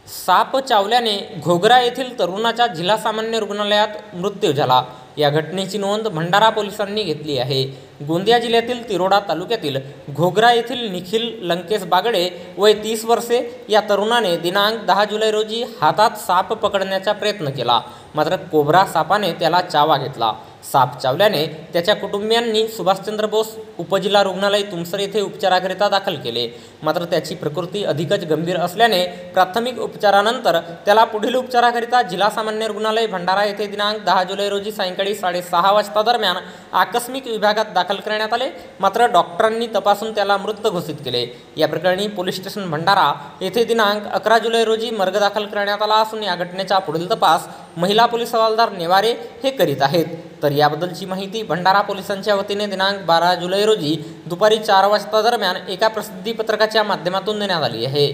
साप चावल्याने घोगरा येथील तरुणाचा जिल्हा सामान्य रुग्णालयात मृत्यू झाला। या घटनेची नोंद भंडारा पोलिसांनी घेतली आहे। गोंदिया जिल्ह्यातील तिरोडा तालुक्यातील घोगरा येथील निखिल लंकेश बागडे वय 30 वर्षे या तरुणाने दिनांक 10 जुलै रोजी हातात साप पकडण्याचा प्रयत्न केला, मात्र कोब्रा सापाने त्याला चावा घेतला। साप चावल्याने त्याच्या कुटुंबियांनी सुभाषचंद्र बोस उपजिल्हा रुग्णालय तुमसर येथे उपचाराकरिता दाखल केले, मात्र त्याची प्रकृती अधिकच गंभीर असल्याने प्राथमिक उपचारानंतर त्याला पुढील उपचाराकरिता जिल्हा सामान्य रुग्णालय भंडारा येथे दिनांक 10 जुलै रोजी सायंकाळी 6:30 वाजता दरम्यान आकस्मिक विभागात दाखल करण्यात आले, मात्र डॉक्टरांनी तपासून त्याला मृत घोषित केले। या प्रकरणी पोलीस स्टेशन भंडारा येथे दिनांक 11 जुलै रोजी मर्ग दाखल करण्यात आला असून या घटनेचा पुढील तपास महिला पोलीस हवालदार नेवारे हे करीत आहेत। तर याबद्दलची माहिती भंडारा पोलिसांच्या वतीने दिनांक 12 जुलै रोजी दुपारी 4 वाजता दरम्यान एका प्रसिद्धी पत्रकाच्या माध्यमातून देण्यात आली आहे।